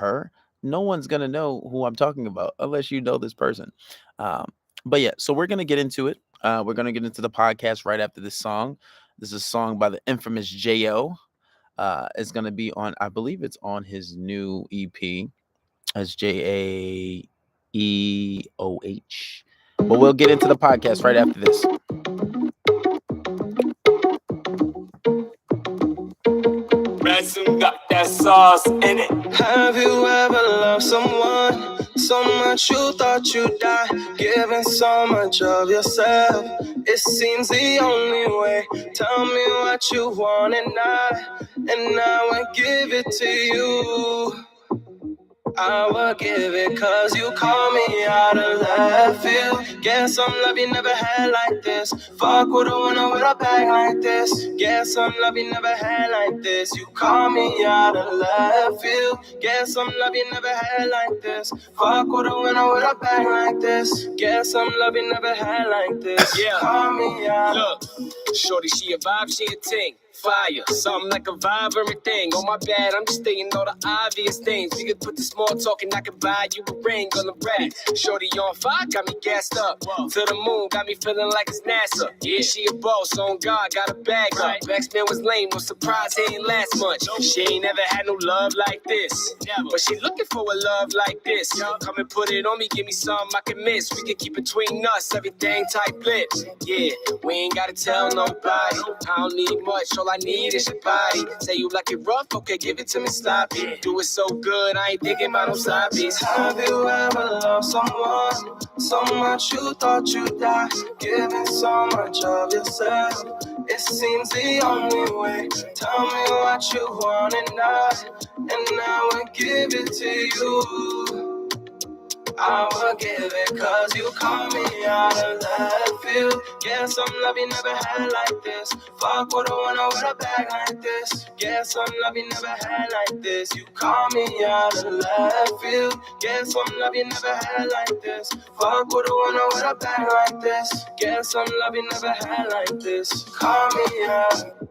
her, no one's gonna know who I'm talking about unless you know this person. Um, but yeah, so we're gonna get into it. We're gonna get into the podcast right after this song. This is a song by the infamous Jo. It's gonna be on, I believe it's on his new EP as Jaeoh. But we'll get into the podcast right after this. Ransom got that sauce in it. Have you ever loved someone so much you thought you'd die, giving so much of yourself? It seems the only way. Tell me what you want and I will give it to you. I will give it cause you call me out of left field. Guess some love you never had like this. Fuck with a winner with a bag like this. Guess some love you never had like this. You call me out of left field. Guess some love you never had like this. Fuck with a winner with a bag like this. Guess some love you never had like this. Yeah, call me out. Look, shorty, she a vibe, she a ting. Fire, something like a vibe, everything. Oh my bad, I'm just stating all the obvious things. We could put the small talk and I could buy you a ring on the rack. Shorty on fire, got me gassed up. Whoa. To the moon, got me feeling like it's NASA. Yeah, she a boss, on God, got a bag up. X-Men was lame, no surprise, he ain't last much. She ain't never had no love like this. Never. But she looking for a love like this. Come and put it on me, give me something I can miss. We can keep between us, everything tight lips. Yeah, we ain't gotta tell nobody. I don't need much, all I need is your body. Say you like it rough, okay, give it to me sloppy. Do it so good, I ain't thinking about no sloppies. Have you ever loved someone so much you thought you'd die, giving so much of yourself? It seems the only way. Tell me what you want and I will give it to you. I will give it cause you call me out of left field. Yeah, some love you never had like this. Fuck with a winner with a bag like this. Yeah, some love you never had like this. You call me out of left field. Yeah, some love you never had like this. Fuck with a winner with a bag like this. Yeah, some love you never had like this. Call me out.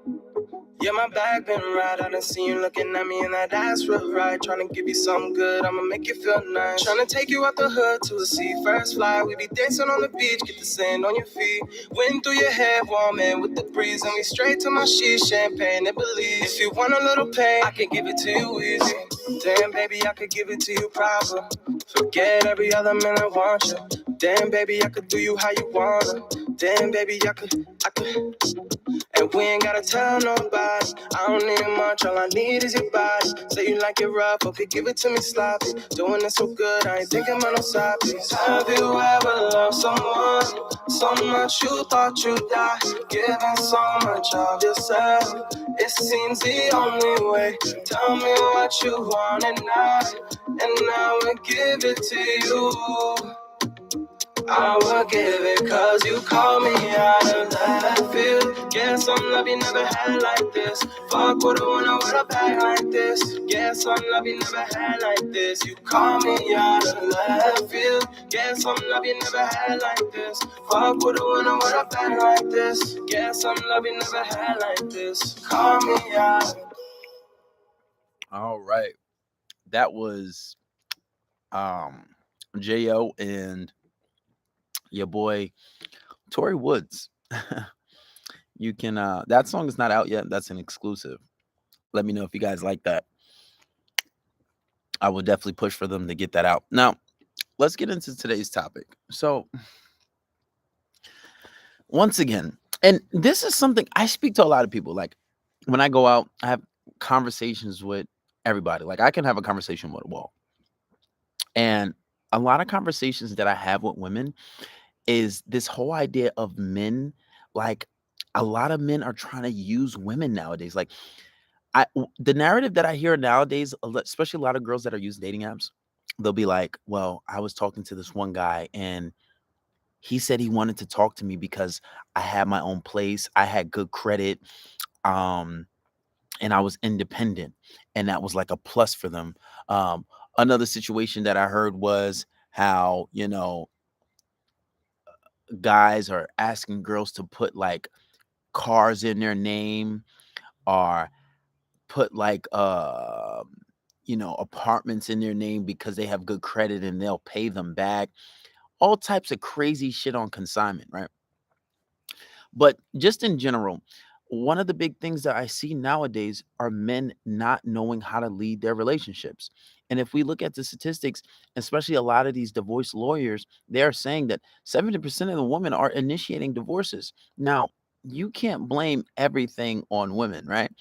Yeah, my back been right. I done seen you looking at me and that ass real right. Tryna give you something good, I'ma make you feel nice. Tryna take you out the hood to the sea, first fly. We be dancing on the beach, get the sand on your feet. Wind through your hair, warm in with the breeze. And we straight to my sheets, champagne and Belize. If you want a little pain, I can give it to you easy. Damn, baby, I could give it to you proper. Forget every other man I want you. Damn, baby, I could do you how you wanna. Damn, baby, I could. And we ain't gotta tell nobody. I don't need much, all I need is your body. Say you like it rough, okay, give it to me sloppy. Doing it so good, I ain't thinking about no sloppies. Have you ever loved someone so much you thought you'd die, giving so much of yourself? It seems the only way. Tell me what you want and I will give it to you. I will give it cause you call me out of left field. Yeah, some love you never had like this. Fuck with a winner with a bag like this. Yeah, some love you never had like this. You call me out of left field. Yeah, some love you never had like this. Fuck with a winner with a bag like this. Yeah, some love you never had like this. Call me out. All right. That was Jo and your boy Tory Woods. You can that song is not out yet. That's an exclusive. Let me know if you guys like that. I will definitely push for them to get that out. Now, let's get into today's topic. So, once again, and this is something I speak to a lot of people. Like when I go out, I have conversations with everybody. Like I can have a conversation with a wall. And a lot of conversations that I have with women is this whole idea of men. Like a lot of men are trying to use women nowadays. Like the narrative that I hear nowadays, especially a lot of girls that are using dating apps, they'll be like, "Well, I was talking to this one guy and he said he wanted to talk to me because I had my own place, I had good credit, um, and I was independent, and that was like a plus for them." Another situation that I heard was how, guys are asking girls to put like cars in their name or put like apartments in their name because they have good credit and they'll pay them back. All types of crazy shit on consignment, right? But just in general, one of the big things that I see nowadays are men not knowing how to lead their relationships. And if we look at the statistics, especially a lot of these divorce lawyers, they are saying that 70% of the women are initiating divorces. Now, you can't blame everything on women, right?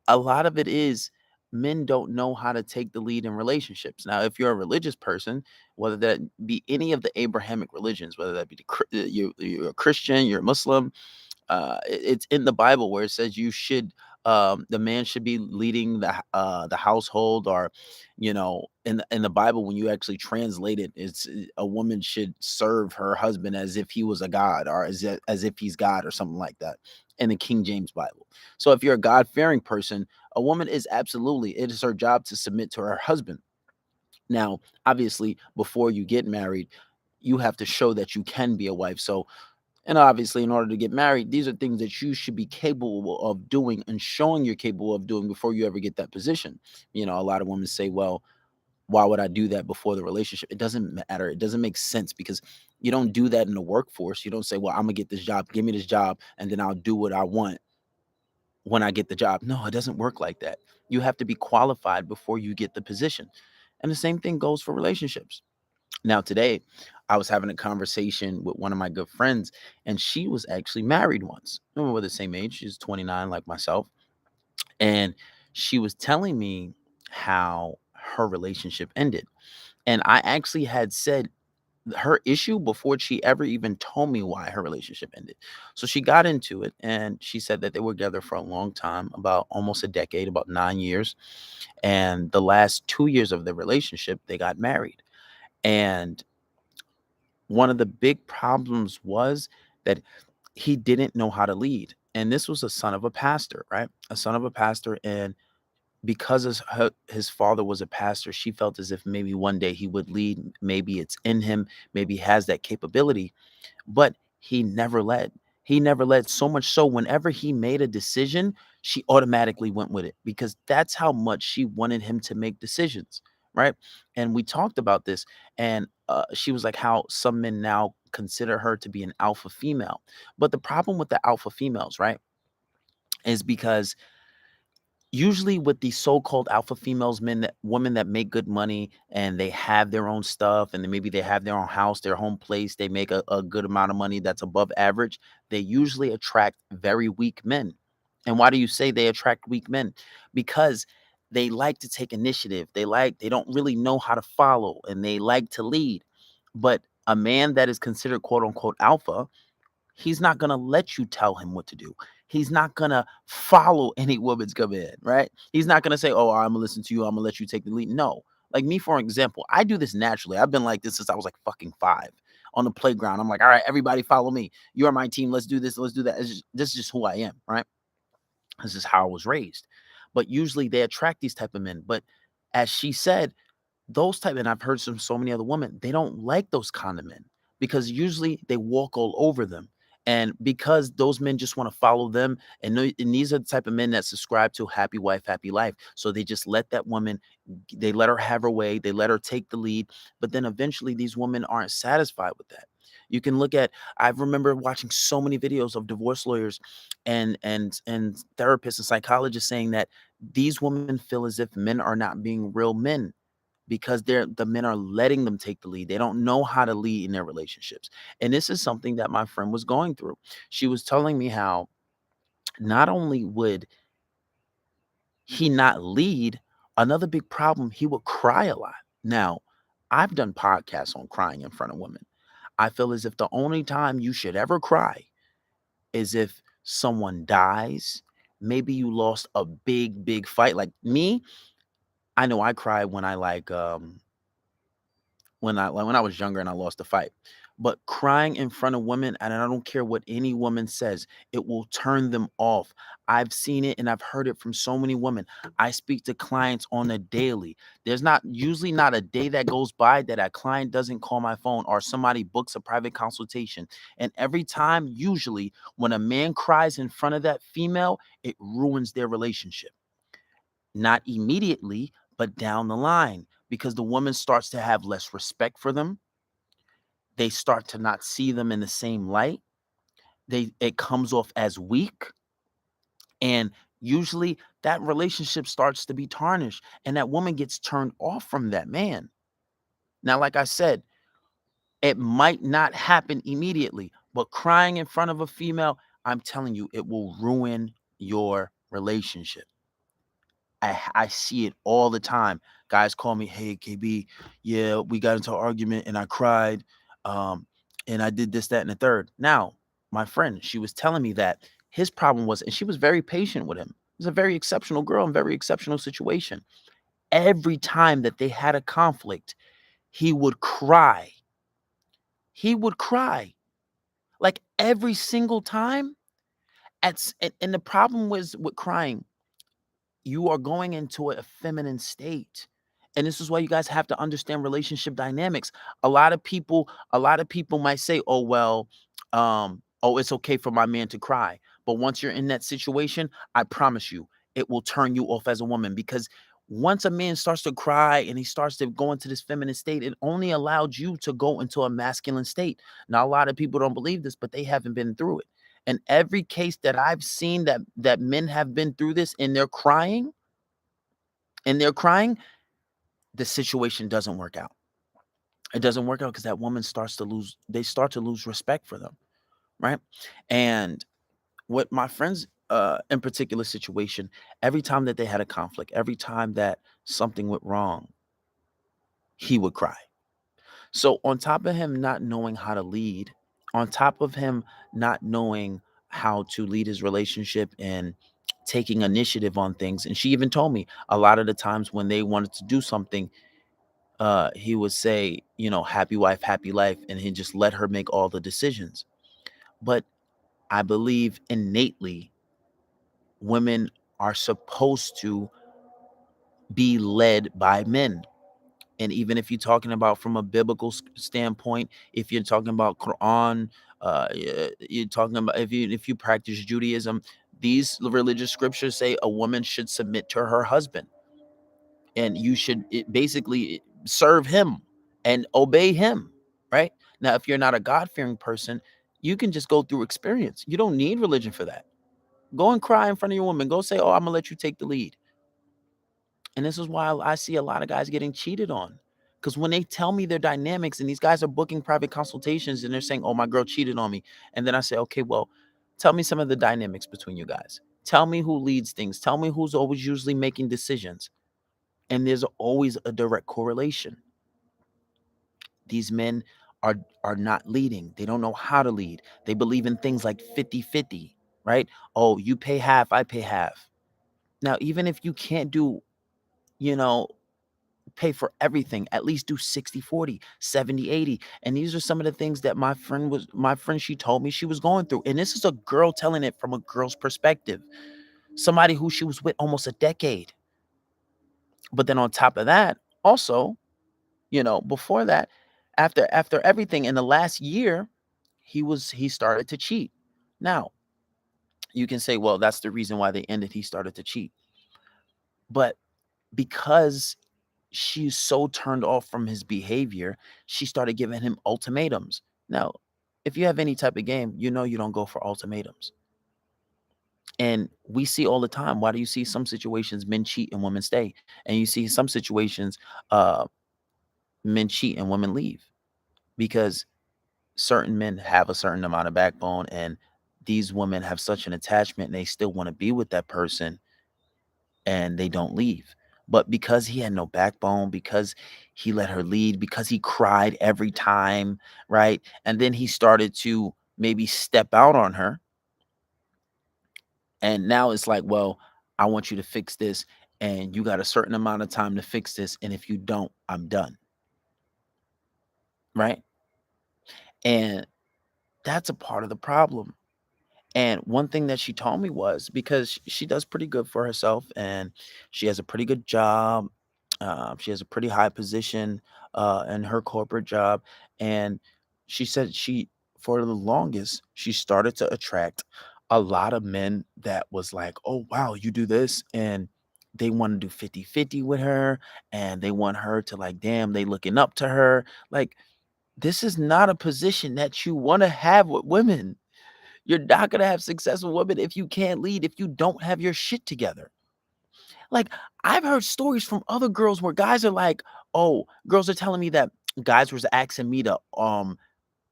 A lot of it is men don't know how to take the lead in relationships. Now, if you're a religious person, whether that be any of the Abrahamic religions, whether that be you're a Christian, you're a Muslim, it's in the Bible where it says you should the man should be leading the household, or in the Bible when you actually translate it, it's a woman should serve her husband as if he was a god, or as if he's God, or something like that, in the King James Bible. So if you're a God-fearing person, a woman is absolutely, it is her job to submit to her husband. Now, obviously, before you get married, you have to show that you can be a wife. So, and obviously, in order to get married, these are things that you should be capable of doing and showing you're capable of doing before you ever get that position. A lot of women say, well, why would I do that before the relationship? It doesn't matter. It doesn't make sense, because you don't do that in the workforce. You don't say, well, I'm going to get this job, give me this job, and then I'll do what I want when I get the job. No, it doesn't work like that. You have to be qualified before you get the position. And the same thing goes for relationships. Now, today, I was having a conversation with one of my good friends, and she was actually married once. And we're the same age. She's 29, like myself. And she was telling me how her relationship ended. And I actually had said her issue before she ever even told me why her relationship ended. So she got into it, and she said that they were together for a long time, about almost a decade, about 9 years. And the last 2 years of the relationship, they got married. And one of the big problems was that he didn't know how to lead. And this was a son of a pastor, right? A son of a pastor. And because his father was a pastor, she felt as if maybe one day he would lead. Maybe it's in him, maybe he has that capability, but he never led. He never led, so much so whenever he made a decision, she automatically went with it, because that's how much she wanted him to make decisions, right? And we talked about this, and she was like, how some men now consider her to be an alpha female. But the problem with the alpha females, right, is because usually with these so-called alpha females, women that make good money and they have their own stuff, and then maybe they have their own house, their home place, they make a good amount of money that's above average, they usually attract very weak men. And why do you say they attract weak men? Because they like to take initiative, they don't really know how to follow, and they like to lead. But a man that is considered quote unquote alpha, he's not gonna let you tell him what to do. He's not gonna follow any woman's command, right? He's not gonna say, "Oh, I'm gonna listen to you. I'm gonna let you take the lead." No. Like me, for example, I do this naturally. I've been like this since I was like fucking 5 on the playground. I'm like, all right, everybody follow me. You're my team. Let's do this. Let's do that. This is just who I am, right? This is how I was raised. But usually they attract these type of men. But as she said, those type, and I've heard from so many other women, they don't like those kind of men, because usually they walk all over them. And because those men just want to follow them, and these are the type of men that subscribe to happy wife, happy life. So they just let that woman, they let her have her way, they let her take the lead. But then eventually these women aren't satisfied with that. You can look at, I remember watching so many videos of divorce lawyers and therapists and psychologists saying that these women feel as if men are not being real men, because the men are letting them take the lead. They don't know how to lead in their relationships. And this is something that my friend was going through. She was telling me how not only would he not lead, another big problem, he would cry a lot. Now, I've done podcasts on crying in front of women. I feel as if the only time you should ever cry is if someone dies. Maybe you lost a big, big fight. Like me, I know I cry when I when I was younger and I lost a fight. But crying in front of women, and I don't care what any woman says, it will turn them off. I've seen it and I've heard it from so many women. I speak to clients on a daily. There's not usually not a day that goes by that a client doesn't call my phone or somebody books a private consultation. And every time, usually, when a man cries in front of that female, it ruins their relationship. Not immediately, But down the line, because the woman starts to have less respect for them, they start to not see them in the same light. It comes off as weak, and usually that relationship starts to be tarnished, and that woman gets turned off from that man. Now, like I said, it might not happen immediately, but crying in front of a female, I'm telling you, it will ruin your relationship. I see it all the time. Guys call me, "Hey, KB, yeah, we got into an argument and I cried, um, and I did this, that, and the third." Now, my friend, she was telling me that his problem was, and she was very patient with him. It was a very exceptional girl and very exceptional situation. Every time that they had a conflict, he would cry. He would cry. Like every single time. And the problem was with crying, you are going into a feminine state. And this is why you guys have to understand relationship dynamics. A lot of people might say, "Oh, well, oh, it's okay for my man to cry." But once you're in that situation, I promise you, it will turn you off as a woman, because once a man starts to cry and he starts to go into this feminine state, it only allowed you to go into a masculine state. Now, a lot of people don't believe this, but they haven't been through it. And every case that I've seen that men have been through this and they're crying, the situation doesn't work out. It doesn't work out because that woman they start to lose respect for them, right? And what my friends in particular situation, every time that they had a conflict, every time that something went wrong, he would cry. So on top of him not knowing how to lead, on top of him not knowing how to lead his relationship and taking initiative on things, and she even told me a lot of the times when they wanted to do something, he would say, happy wife, happy life, and he just let her make all the decisions. But I believe innately women are supposed to be led by men. And even if you're talking about from a biblical standpoint, if you're talking about Quran, you're talking about if you practice Judaism, these religious scriptures say a woman should submit to her husband, and you should basically serve him and obey him, right? Now, if you're not a God-fearing person, you can just go through experience. You don't need religion for that. Go and cry in front of your woman. Go say, "Oh, I'm gonna let you take the lead." And this is why I see a lot of guys getting cheated on. Because when they tell me their dynamics, and these guys are booking private consultations and they're saying, "Oh, my girl cheated on me." And then I say, "Okay, well, tell me some of the dynamics between you guys. Tell me who leads things. Tell me who's always usually making decisions." And there's always a direct correlation. These men are not leading. They don't know how to lead. They believe in things like 50-50, right? Oh, you pay half, I pay half. Now, even if you can't do, you know, pay for everything, at least do 60-40, 70-80. And these are some of the things that my friend, she told me she was going through. And this is a girl telling it from a girl's perspective. Somebody who she was with almost a decade. But then on top of that, also, before that, after everything in the last year, he started to cheat. Now, you can say, well, that's the reason why they ended. He started to cheat. But because she's so turned off from his behavior, she started giving him ultimatums. Now, if you have any type of game, you don't go for ultimatums. And we see all the time. Why do you see some situations men cheat and women stay? And you see some situations uh men cheat and women leave, because certain men have a certain amount of backbone, and these women have such an attachment and they still want to be with that person, and they don't leave. But because he had no backbone, because he let her lead, because he cried every time, right? And then he started to maybe step out on her. And now it's like, well, I want you to fix this, and you got a certain amount of time to fix this. And if you don't, I'm done, right? And that's a part of the problem. And one thing that she told me was, because she does pretty good for herself and she has a pretty good job. She has a pretty high position in her corporate job. And she said for the longest, she started to attract a lot of men that was like, "Oh, wow, you do this." And they want to do 50-50 with her, and they want her to like, damn, they looking up to her. Like, this is not a position that you want to have with women. You're not gonna have successful women if you can't lead, if you don't have your shit together. Like, I've heard stories from other girls where guys are like, oh, girls are telling me that guys was asking me to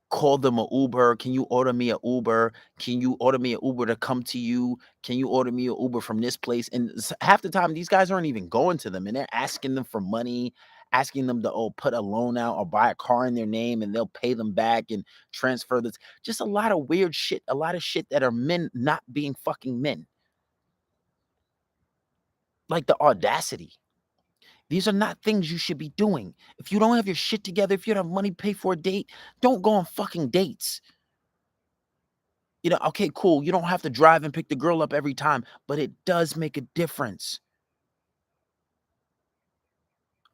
call them a Uber. Can you order me a Uber? Can you order me a Uber to come to you? Can you order me a Uber from this place? And half the time, these guys aren't even going to them, and they're asking them for money, asking them to put a loan out or buy a car in their name, and they'll pay them back and transfer this. Just a lot of weird shit, a lot of shit that are men not being fucking men. Like the audacity. These are not things you should be doing. If you don't have your shit together, if you don't have money to pay for a date, don't go on fucking dates. You know, okay, cool. You don't have to drive and pick the girl up every time, but it does make a difference.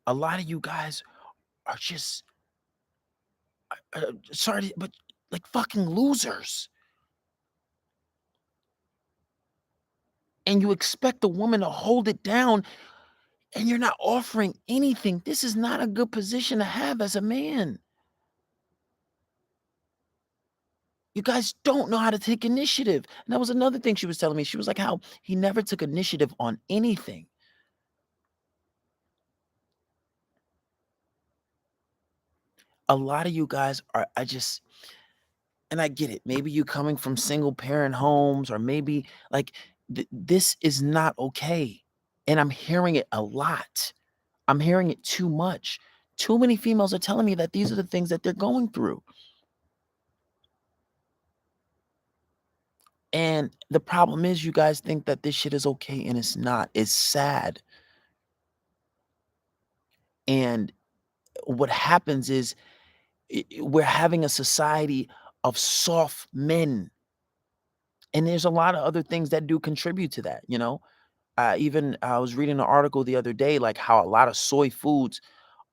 A lot of you guys are just, sorry, but like fucking losers. And you expect a woman to hold it down and you're not offering anything. This is not a good position to have as a man. You guys don't know how to take initiative. And that was another thing she was telling me. She was like, how he never took initiative on anything. A lot of you guys are, and I get it. Maybe you coming from single parent homes, or maybe like this is not okay. And I'm hearing it a lot. I'm hearing it too much. Too many females are telling me that these are the things that they're going through. And the problem is, you guys think that this shit is okay, and it's not. It's sad. And what happens is we're having a society of soft men. And there's a lot of other things that do contribute to that, you know? Even I was reading an article the other day, like how a lot of soy foods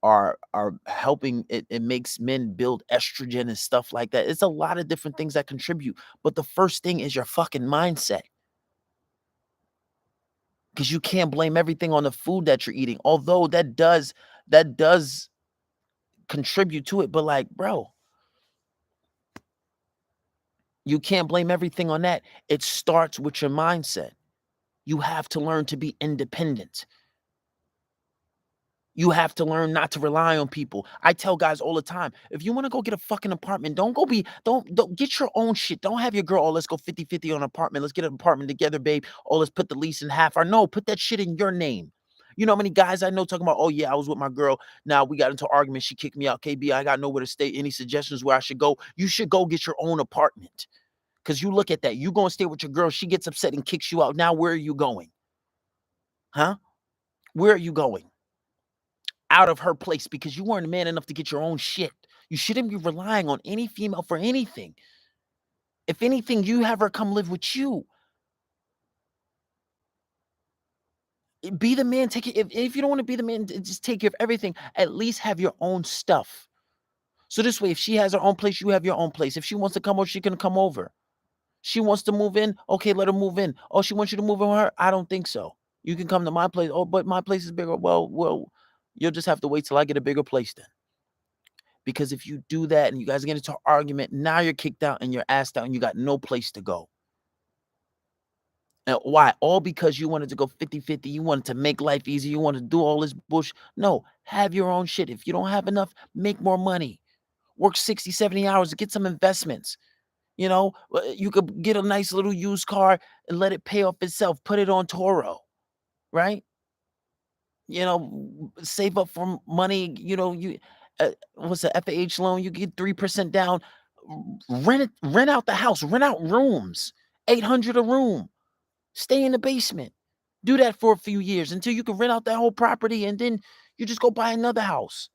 are helping it makes men build estrogen and stuff like that. It's a lot of different things that contribute. But the first thing is your fucking mindset. Because you can't blame everything on the food that you're eating. Although that does contribute to it. But like, bro, you can't blame everything on that. It starts with your mindset. You have to learn to be independent. You have to learn not to rely on people. I tell guys all the time, if you want to go get a fucking apartment, don't get your own shit. Don't have your girl, oh, let's go 50-50 on an apartment. Let's get an apartment together, babe. Oh, let's put the lease in half. Or no, put that shit in your name. You know how many guys I know talking about, oh yeah, I was with my girl. Now we got into an argument. She kicked me out. KB, I got nowhere to stay. Any suggestions where I should go? You should go get your own apartment. Because you look at that. You go and stay with your girl. She gets upset and kicks you out. Now where are you going? Huh? Where are you going? Out of her place because you weren't man enough to get your own shit. You shouldn't be relying on any female for anything. If anything, you have her come live with you. Be the man. Take it. If you don't want to be the man, just take care of everything. At least have your own stuff. So this way, if she has her own place, you have your own place. If she wants to come over, she can come over. She wants to move in. Okay, let her move in. Oh, she wants you to move in with her? I don't think so. You can come to my place. Oh, but my place is bigger. Well, you'll just have to wait till I get a bigger place then. Because if you do that and you guys get into an argument, now you're kicked out and you're asked out and you got no place to go. And why? All because you wanted to go 50-50. You wanted to make life easy. You wanted to do all this bullshit. No, have your own shit. If you don't have enough, make more money. Work 60, 70 hours to get some investments. You know, you could get a nice little used car and let it pay off itself. Put it on Toro, right? You know, save up for money. You know, what's the FH loan? You get 3% down. Rent out the house. Rent out rooms. 800 a room. Stay in the basement. Do that for a few years until you can rent out that whole property, and then you just go buy another house.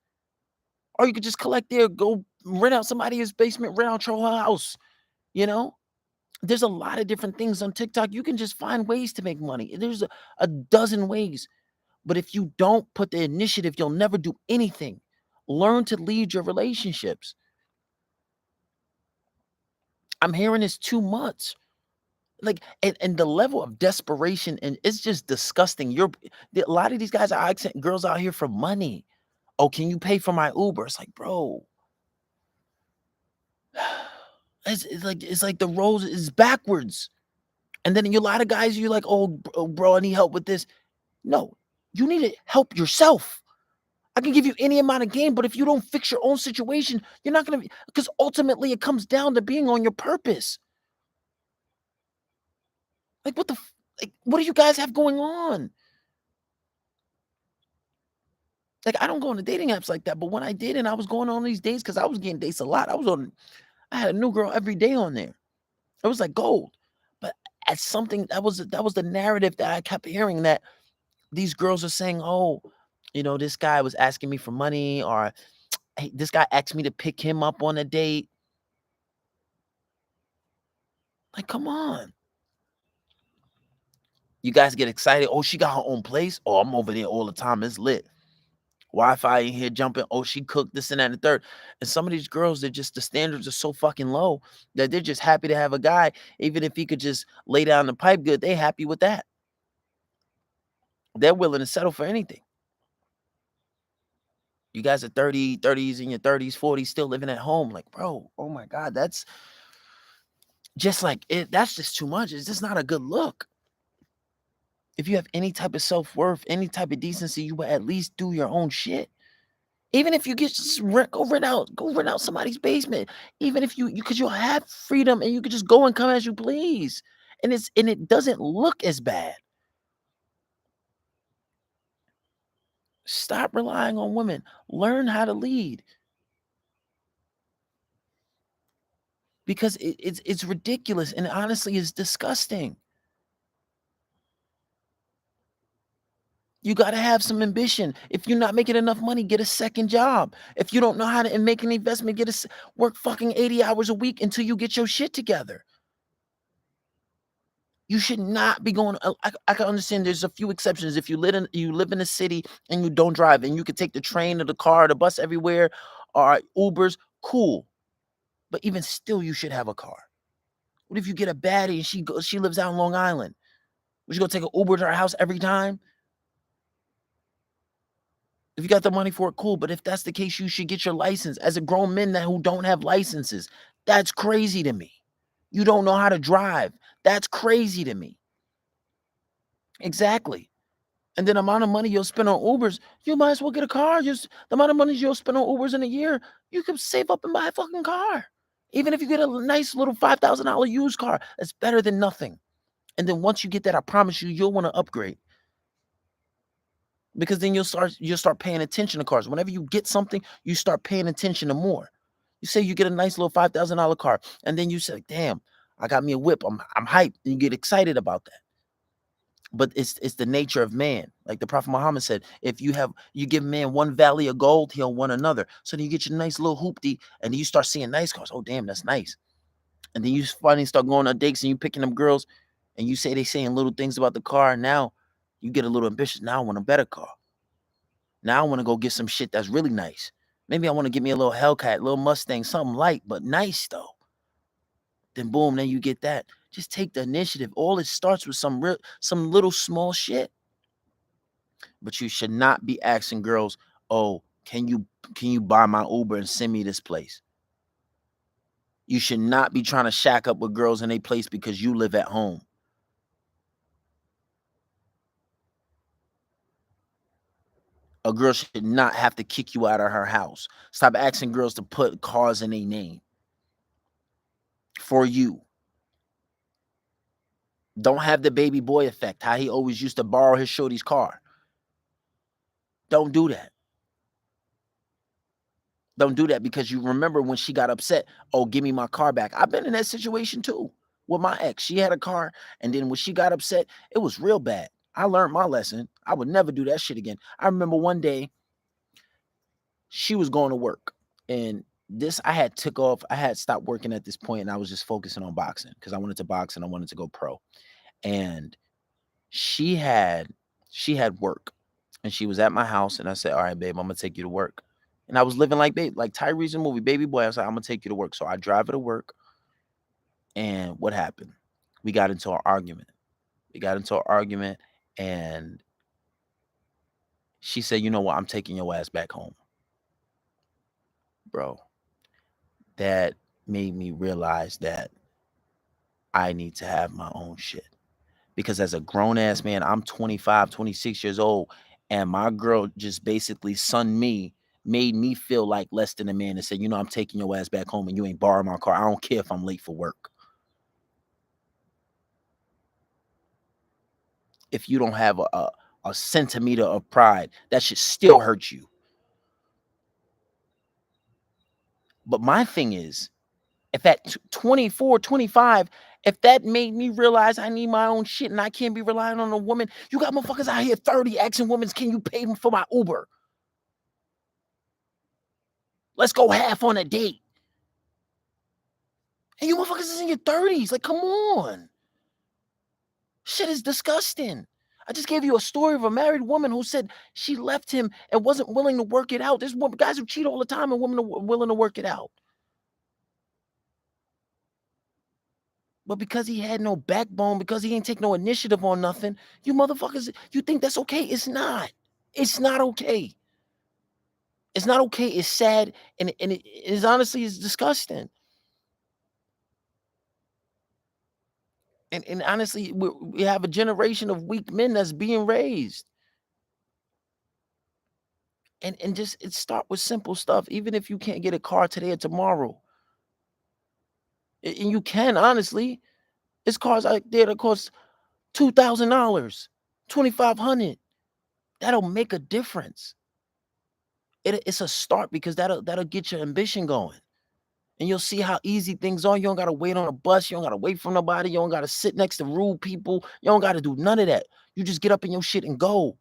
Or you could just collect there, go rent out somebody's basement, rent out your whole house. You know, there's a lot of different things on TikTok. You can just find ways to make money. There's a dozen ways. But if you don't put the initiative, you'll never do anything. Learn to lead your relationships. I'm hearing this too much. Like, and the level of desperation, and it's just disgusting. A lot of these guys are asking girls out here for money. Oh, can you pay for my Uber? It's like, bro, it's like the roles is backwards. And then a lot of guys, you're like, oh, bro, I need help with this. No, you need to help yourself. I can give you any amount of game, but if you don't fix your own situation, you're not gonna. Because ultimately, it comes down to being on your purpose. Like, like, what do you guys have going on? Like, I don't go on the dating apps like that, but when I did, and I was going on these dates, because I was getting dates a lot. I had a new girl every day on there. It was like gold. But at something that was the narrative that I kept hearing, that these girls are saying, oh, this guy was asking me for money, or hey, this guy asked me to pick him up on a date. Like, come on. You guys get excited. Oh, she got her own place. Oh, I'm over there all the time. It's lit. Wi-Fi in here jumping. Oh, she cooked this and that and the third. And some of these girls, the standards are so fucking low that they're just happy to have a guy. Even if he could just lay down the pipe good, they happy with that. They're willing to settle for anything. You guys are 30s in your 30s, 40s, still living at home. Like, bro, oh my God, that's just like it. That's just too much. It's just not a good look. If you have any type of self-worth, any type of decency, you will at least do your own shit. Even if you go rent out somebody's basement. Even if because you'll have freedom and you could just go and come as you please. And it doesn't look as bad. Stop relying on women. Learn how to lead. Because it's ridiculous, and honestly, it's disgusting. You got to have some ambition. If you're not making enough money, get a second job. If you don't know how to make an investment, work fucking 80 hours a week until you get your shit together. You should not be going. I can understand there's a few exceptions. If you live in a city and you don't drive, and you could take the train or the car or the bus everywhere, or Ubers, cool. But even still, you should have a car. What if you get a baddie and she lives out in Long Island? Would you go take an Uber to her house every time? If you got the money for it, cool. But if that's the case, you should get your license. As a grown men who don't have licenses, that's crazy to me. You don't know how to drive. That's crazy to me. Exactly. And then the amount of money you'll spend on Ubers, you might as well get a car. Just the amount of money you'll spend on Ubers in a year, you could save up and buy a fucking car. Even if you get a nice little $5,000 used car, that's better than nothing. And then once you get that, I promise you, you'll want to upgrade. Because then you'll start paying attention to cars. Whenever you get something, you start paying attention to more. You say you get a nice little $5,000 car, and then you say, damn, I got me a whip. I'm hyped. And you get excited about that. But it's the nature of man. Like the Prophet Muhammad said, if you give man one valley of gold, he'll want another. So then you get your nice little hoopty, and then you start seeing nice cars. Oh, damn, that's nice. And then you finally start going on dates, and you picking them girls, and you say they saying little things about the car. And now you get a little ambitious. Now I want a better car. Now I want to go get some shit that's really nice. Maybe I want to get me a little Hellcat, little Mustang, something light, but nice though. Then boom, then you get that. Just take the initiative. All it starts with some little small shit. But you should not be asking girls, oh, can you buy my Uber and send me this place? You should not be trying to shack up with girls in a place because you live at home. A girl should not have to kick you out of her house. Stop asking girls to put cars in their name for you. Don't have the baby boy effect, how he always used to borrow his shorty's car. Don't do that. Don't do that, because you remember when she got upset, oh, give me my car back. I've been in that situation too with my ex. She had a car, and then when she got upset, it was real bad. I learned my lesson. I would never do that shit again. I remember one day she was going to work, and I had stopped working at this point, and I was just focusing on boxing because I wanted to box and I wanted to go pro. And she had work, and she was at my house, and I said, all right, babe, I'm gonna take you to work. And I was living like Tyrese movie, baby boy. I was like, I'm gonna take you to work. So I drive her to work. And what happened? We got into an argument. And she said, you know what? I'm taking your ass back home. Bro, that made me realize that I need to have my own shit. Because as a grown ass man, I'm 25, 26 years old, and my girl just basically sunned me, made me feel like less than a man, and said, you know, I'm taking your ass back home and you ain't borrowing my car. I don't care if I'm late for work. If you don't have a centimeter of pride, that should still hurt you. But my thing is, if at 24, 25, if that made me realize I need my own shit and I can't be relying on a woman, you got motherfuckers out here 30 asking women, can you pay them for my Uber? Let's go half on a date. And you motherfuckers is in your 30s. Like, come on. Shit is disgusting. I just gave you a story of a married woman who said she left him and wasn't willing to work it out. There's guys who cheat all the time and women are willing to work it out. But because he had no backbone, because he ain't take no initiative on nothing, you motherfuckers, you think that's okay? It's not. It's not okay. It's not okay. It's sad. And it is honestly, it's disgusting. And honestly, we have a generation of weak men that's being raised. And just it start with simple stuff. Even if you can't get a car today or tomorrow, and you can, honestly, it's cars out there that cost $2,000, $2,500. That'll make a difference. It's a start because that'll get your ambition going. And you'll see how easy things are. You don't got to wait on a bus. You don't got to wait for nobody. You don't got to sit next to rude people. You don't got to do none of that. You just get up in your shit and go.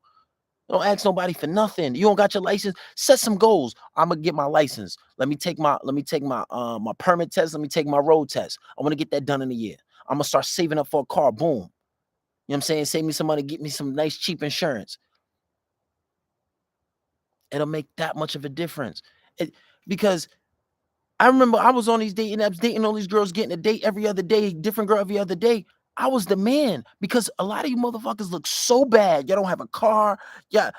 Don't ask nobody for nothing. You don't got your license. Set some goals. I'm gonna get my license. Let me take my my permit test. Let me take my road test. I want to get that done in a year. I'm gonna start saving up for a car. Boom. You know what I'm saying? Save me some money, get me some nice cheap insurance. It'll make that much of a difference. Because I remember I was on these dating apps, dating all these girls, getting a date every other day, different girl every other day. I was the man because a lot of you motherfuckers look so bad. Y'all don't have a car. Y'all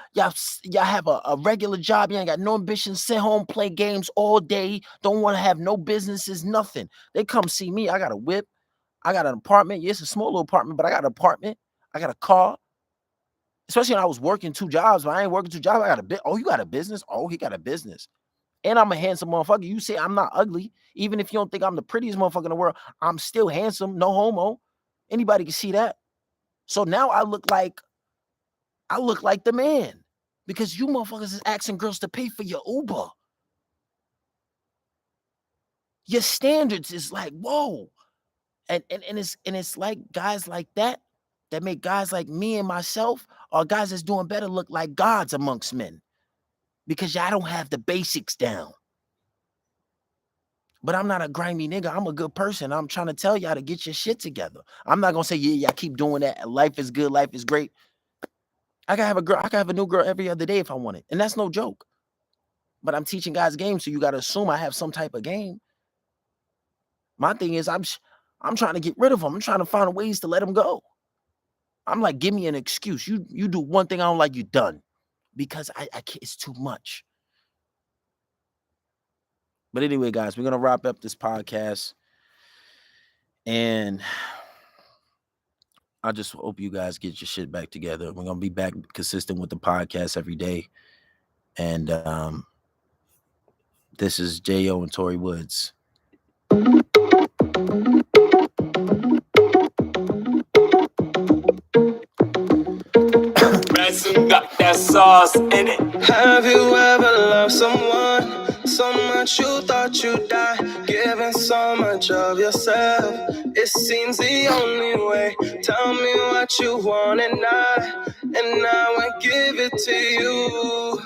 have a regular job. You ain't got no ambition. Sit home, play games all day. Don't want to have no businesses, nothing. They come see me. I got a whip. I got an apartment. Yeah, it's a small little apartment, but I got an apartment. I got a car. Especially when I was working 2 jobs. When I ain't working 2 jobs, I got a bit. Oh, you got a business? Oh, he got a business. And I'm a handsome motherfucker. You say I'm not ugly. Even if you don't think I'm the prettiest motherfucker in the world, I'm still handsome. No homo. Anybody can see that. So now I look like the man because you motherfuckers is asking girls to pay for your Uber. Your standards is like, whoa. And it's like guys like that make guys like me and myself or guys that's doing better look like gods amongst men because y'all don't have the basics down. But I'm not a grimy nigga. I'm a good person. I'm trying to tell y'all to get your shit together. I'm not gonna say, yeah, y'all keep doing that. Life is good. Life is great. I can have a girl. I can have a new girl every other day if I want it, and that's no joke. But I'm teaching guys games, so you gotta assume I have some type of game. My thing is, I'm trying to get rid of them. I'm trying to find ways to let them go. I'm like, give me an excuse. You do one thing I don't like, you done, because I can't. It's too much. But anyway, guys, we're gonna wrap up this podcast, and I just hope you guys get your shit back together. We're gonna be back consistent with the podcast every day, and this is J.O. and Tori Woods. Ransom got that sauce in it. Have you ever loved someone so much you thought you'd die, giving so much of yourself? It seems the only way. Tell me what you want and I will give it to you.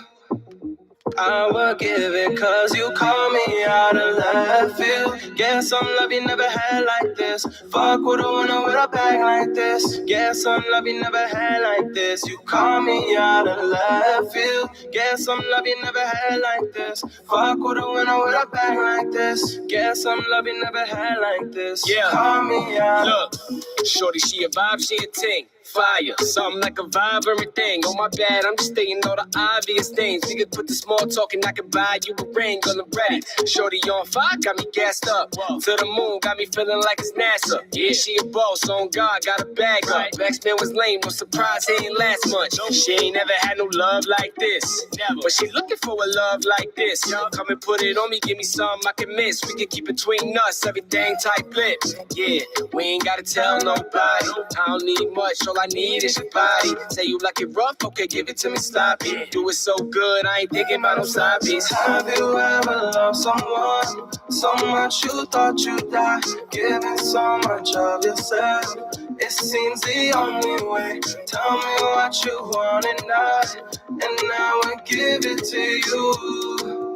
I would give it cause you call me out of left field. Get some love you never had like this. Fuck with a winner with a bag like this. Get some love you never had like this. You call me out of left field. Get some love you never had like this. Fuck with a winner with a bag like this. Get some love you never had like this. Yeah, call me out. Look, shorty, she a vibe, she a ting. Fire, something like a vibe, everything. Oh my bad, I'm just stating all the obvious things. We could put the small talk and I could buy you a ring on the ready. Shorty on fire, got me gassed up. To the moon, got me feeling like it's NASA. Yeah, she a boss, on God, got a bag up. X-Men was lame, no surprise, he ain't last much. She ain't never had no love like this. But she looking for a love like this. Come and put it on me, give me something I can miss. We can keep between us, everything tight lips. Yeah, we ain't gotta tell nobody. I don't need much, all I need is your body. Say you like it rough, okay, give it to me sloppy. Do it so good, I ain't thinking about no side piece. Have you ever loved someone so much you thought you'd die? Giving so much of yourself, it seems the only way. Tell me what you want and I will give it to you.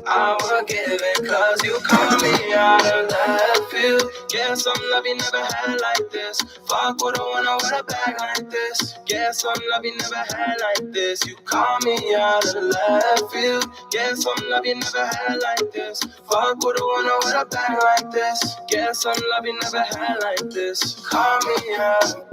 I will give it cause you call me out of left field. Get some love you never had like this. Fuck with a winner with a bag like this. Get some love you never had like this. You call me out of left field. Get some love you never had like this. Fuck with a winner with a bag like this. Get some love you never had like this. Call me out.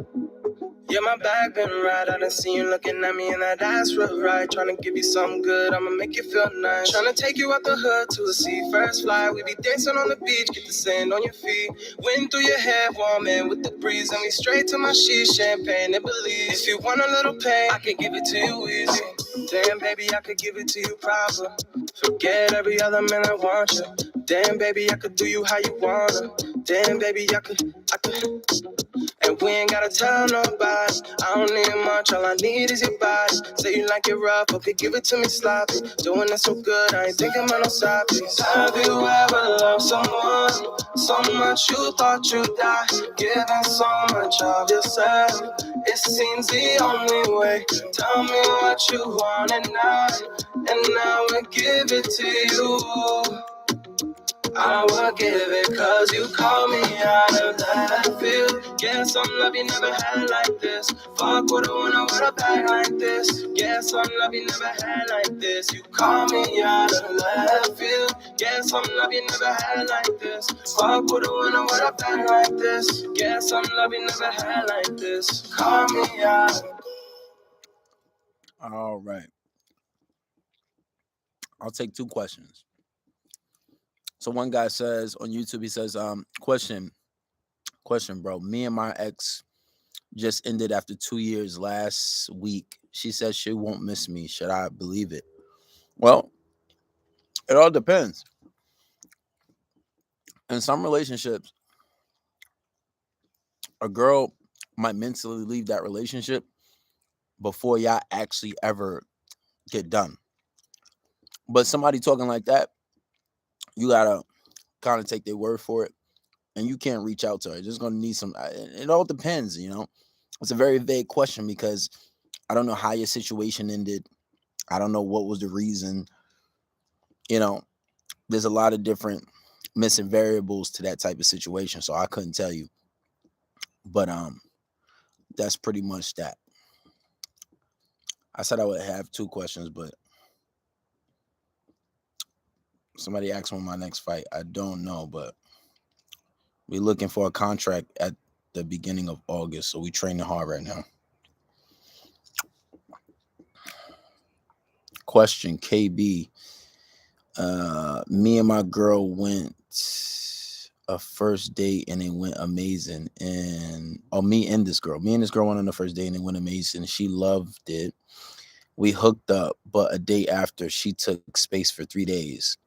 Yeah, my bag been right. I done seen you looking at me and that ass real right. Tryna give you something good, I'ma make you feel nice. Tryna take you out the hood to a sea first flight. We be dancing on the beach, get the sand on your feet. Wind through your hair, warm in with the breeze. And we straight to my sheets, champagne and Belize. If you want a little pain, I can give it to you easy. Damn, baby, I could give it to you proper. Forget every other man I want you. Damn, baby, I could do you how you wanna. Damn, baby, I could. And we ain't gotta tell nobody. I don't need much, all I need is your body. Say you like it rough, okay, give it to me sloppy. Doing it so good, I ain't thinking about no side piece. Have you ever loved someone so much you thought you'd die? Giving so much of yourself, it seems the only way. Tell me what you want and I will give it to you. I will give it cause you call me out of left field. Get some love you never had like this. Fuck with a winner with a bag like this. Get some love you never had like this. You call me out of left field. Get some love you never had like this. Fuck with a winner with a bag like this. Get some love you never had like this. Call me out. All right. I'll take two questions. So one guy says on YouTube, he says, question, bro. Me and my ex just ended after 2 years last week. She says she won't miss me. Should I believe it? Well, it all depends. In some relationships, a girl might mentally leave that relationship before y'all actually ever get done. But somebody talking like that, you gotta kind of take their word for it, and you can't reach out to her. You're just gonna need some. It all depends, you know. It's a very vague question because I don't know how your situation ended. I don't know what was the reason. You know, there's a lot of different missing variables to that type of situation, so I couldn't tell you. But that's pretty much that. I said I would have two questions, but somebody asked when my next fight. I don't know, but we're looking for a contract at the beginning of August, so we're training hard right now. Question, KB. Me and my girl went a first date and it went amazing. Me and this girl went on the first date and it went amazing. She loved it. We hooked up, but a day after, she took space for 3 days.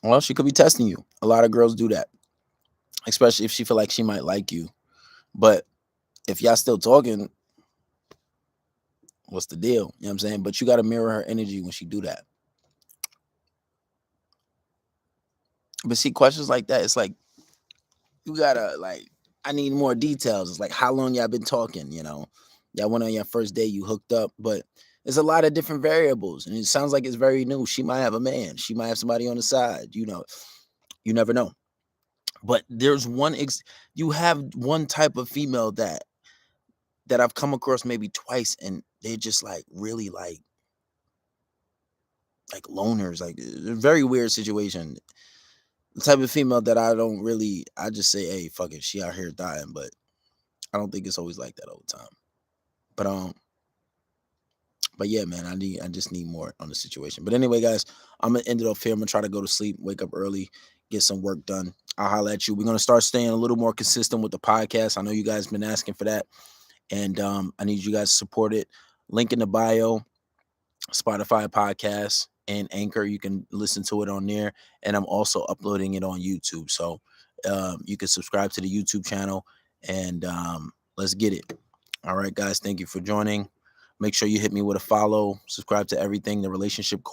Well, she could be testing you. A lot of girls do that, especially if she feel like she might like you. But if y'all still talking, what's the deal? You know what I'm saying? But you got to mirror her energy when she do that. But see, questions like that, it's like, you got to, like, I need more details. It's like, how long y'all been talking, you know? Y'all went on your first day, you hooked up, but There's a lot of different variables, and it sounds like it's very new. She might have a man. She might have somebody on the side. You know, you never know. But there's you have one type of female that I've come across maybe twice, and they're just like really like loners, like a very weird situation. The type of female that I just say, hey, fuck it, she out here dying, but I don't think it's always like that all the time. But yeah, man, I just need more on the situation. But anyway, guys, I'm gonna end it off here. I'm gonna try to go to sleep, wake up early, get some work done. I'll holler at you. We're gonna start staying a little more consistent with the podcast. I know you guys been asking for that, and I need you guys to support it. Link in the bio, Spotify podcast and Anchor. You can listen to it on there, and I'm also uploading it on YouTube. So you can subscribe to the YouTube channel, and let's get it. All right, guys. Thank you for joining. Make sure you hit me with a follow, subscribe to everything, the relationship course.